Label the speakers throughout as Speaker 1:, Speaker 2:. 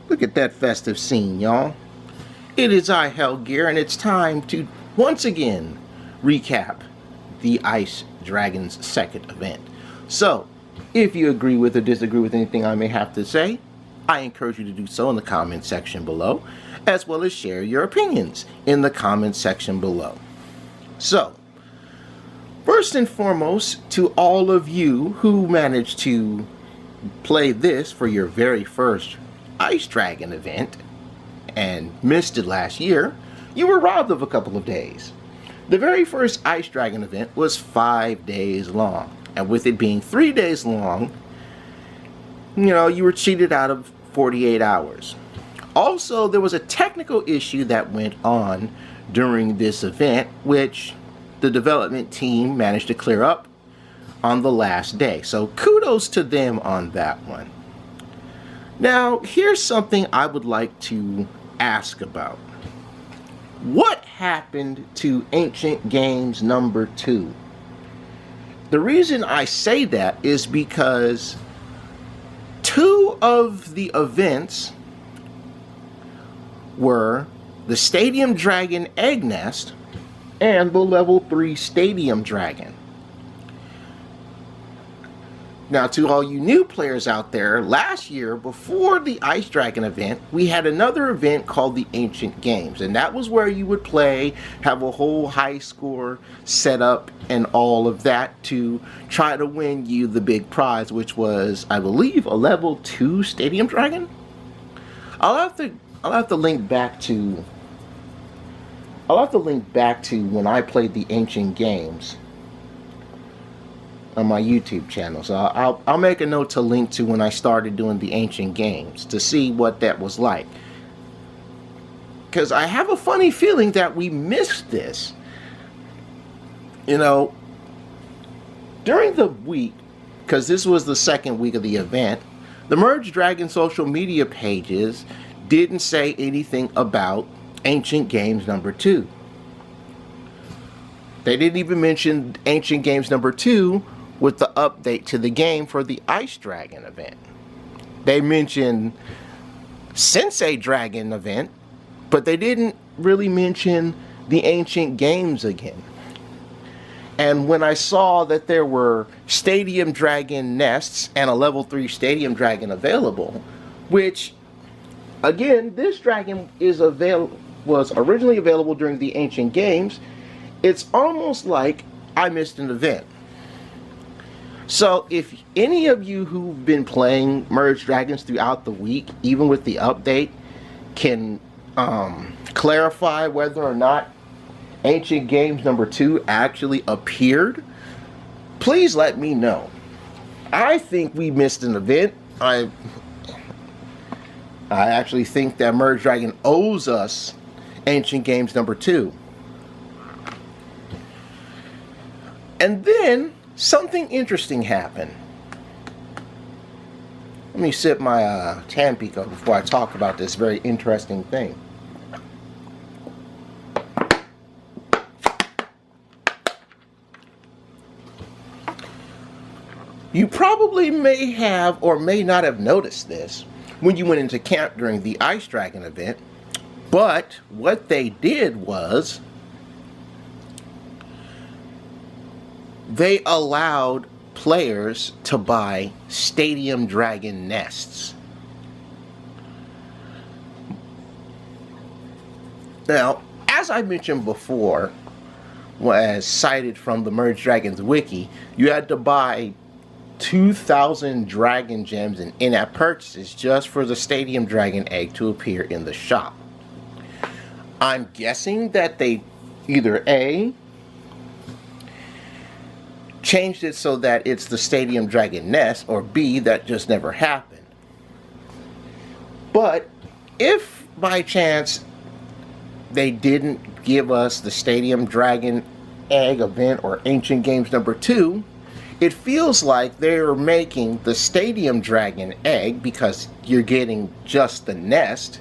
Speaker 1: Look at that festive scene, y'all. It is I, Hellgear, and it's time to once again recap the Ice Dragon's second event. So, if you agree with or disagree with anything I may have to say, I encourage you to do so in the comment section below, as well as share your opinions in the comment section below. So, first and foremost, to all of you who managed to play this for your very first Ice Dragon event and missed it last year, you were robbed of a couple of days. The very first Ice Dragon event was 5 days long, and with it being 3 days long, you were cheated out of 48 hours. Also, there was a technical issue that went on during this event, which the development team managed to clear up on the last day. So kudos to them on that one. Now, here's something I would like to ask about. What happened to Ancient Games number 2? The reason I say that is because 2 of the events were the Stadium Dragon Egg Nest and the level 3 Stadium Dragon. Now, to all you new players out there, last year, before the Ice Dragon event, we had another event called the Ancient Games, and that was where you would play, have a whole high score set up and all of that to try to win you the big prize, which was, I believe, a level 2 Stadium Dragon. I'll have to link back to when I played the Ancient Games on my YouTube channel. So I'll make a note to link to when I started doing the Ancient Games to see what that was like. Because I have a funny feeling that we missed this. During the week, because this was the second week of the event, the Merge Dragon social media pages didn't say anything about Ancient Games number 2. They didn't even mention Ancient Games number 2 with the update to the game for the Ice Dragon event. They mentioned Sensei Dragon event, but they didn't really mention the Ancient Games again. And when I saw that there were Stadium Dragon nests and a level 3 Stadium Dragon available, which, again, this dragon was originally available during the Ancient Games, it's almost like I missed an event. So if any of you who've been playing Merge Dragons throughout the week, even with the update, can clarify whether or not Ancient Games number 2 actually appeared, please let me know. I think we missed an event. I actually think that Merge Dragon owes us Ancient Games number 2. And then something interesting happened. Let me sip my Tampico before I talk about this very interesting thing. You probably may have or may not have noticed this when you went into camp during the Ice Dragon event, but what they did was they allowed players to buy Stadium Dragon nests. Now, as I mentioned before, as cited from the Merge Dragons wiki, you had to buy 2,000 dragon gems and in-app purchases just for the Stadium Dragon egg to appear in the shop. I'm guessing that they either A, changed it so that it's the Stadium Dragon nest, or B, that just never happened. But if by chance they didn't give us the Stadium Dragon egg event or Ancient Games number 2, it feels like they're making the Stadium Dragon egg, because you're getting just the nest,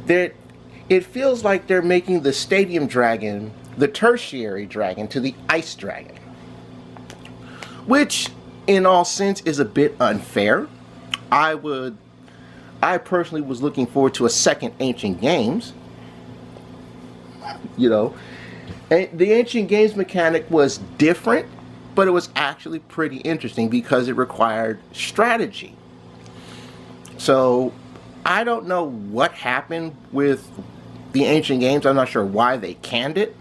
Speaker 1: that it feels like they're making the Stadium Dragon the tertiary dragon to the Ice Dragon, which in all sense is a bit unfair. I would I personally was looking forward to a second Ancient Games. You know, and the Ancient Games mechanic was different, but it was actually pretty interesting because it required strategy. So I don't know what happened with the Ancient Games. I'm not sure why they canned it.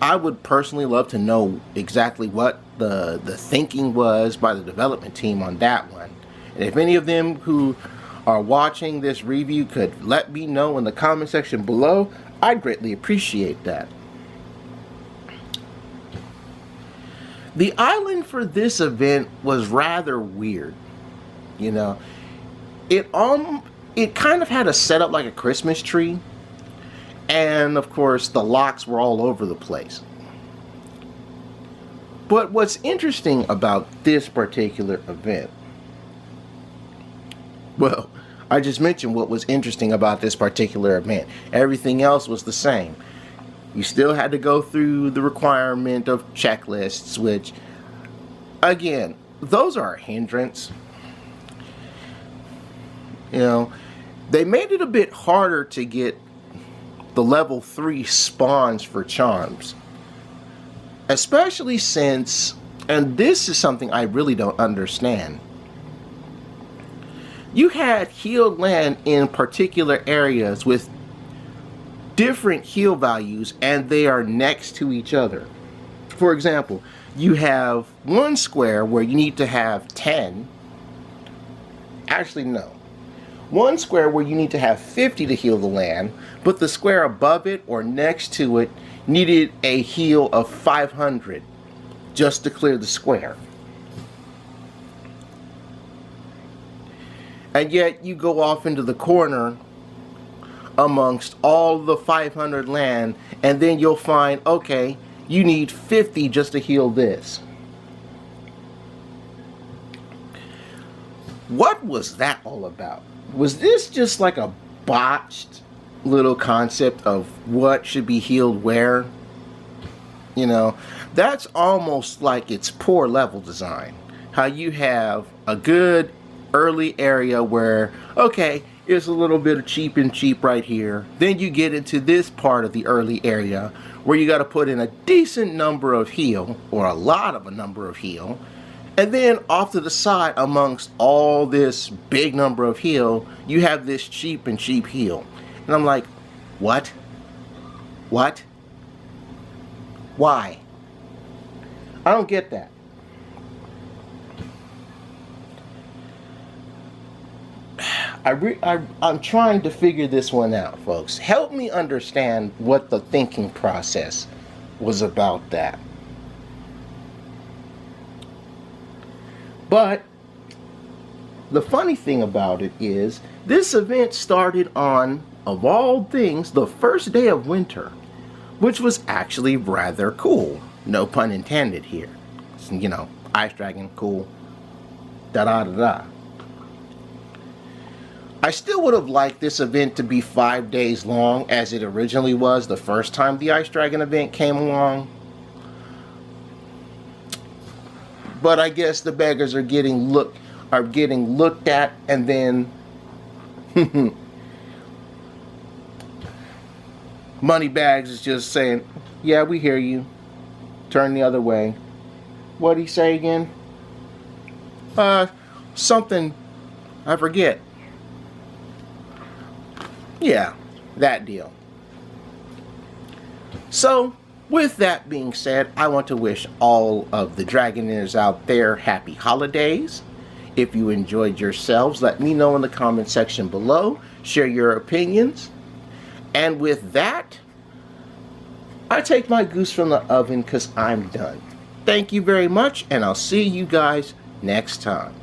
Speaker 1: I would personally love to know exactly what the thinking was by the development team on that one. And if any of them who are watching this review could let me know in the comment section below, I'd greatly appreciate that. The island for this event was rather weird. You know, it kind of had a setup like a Christmas tree. And of course, the locks were all over the place. But what's interesting about this particular event, well, I just mentioned what was interesting about this particular event. Everything else was the same. You still had to go through the requirement of checklists, which, again, those are a hindrance. You know, they made it a bit harder to get the level 3 spawns for charms, especially since, and this is something I really don't understand, you had healed land in particular areas with different heal values and they are next to each other. For example, you have one square where you need to have 10, actually no, one square where you need to have 50 to heal the land, but the square above it or next to it needed a heal of 500 just to clear the square. And yet you go off into the corner amongst all the 500 land and then you'll find, okay, you need 50 just to heal this. What was that all about? Was this just like a botched little concept of what should be healed where? You know, that's almost like it's poor level design. How you have a good early area where, okay, it's a little bit of cheap and cheap right here. Then you get into this part of the early area where you got to put in a decent number of heal, or a lot of a number of heal. And then off to the side, amongst all this big number of heal, you have this cheap and cheap heal. And I'm like, what? What? Why? I don't get that. I'm trying to figure this one out, folks. Help me understand what the thinking process was about that. But the funny thing about it is, this event started on, of all things, the first day of winter, which was actually rather cool. No pun intended here. You know, Ice Dragon, cool. Da da da da. I still would have liked this event to be 5 days long, as it originally was the first time the Ice Dragon event came along. But I guess the beggars are getting looked at, and then Moneybags is just saying, yeah, we hear you. Turn the other way. What'd he say again? Something, I forget. Yeah, that deal. So, with that being said, I want to wish all of the Dragoners out there happy holidays. If you enjoyed yourselves, let me know in the comment section below. Share your opinions. And with that, I take my goose from the oven because I'm done. Thank you very much, and I'll see you guys next time.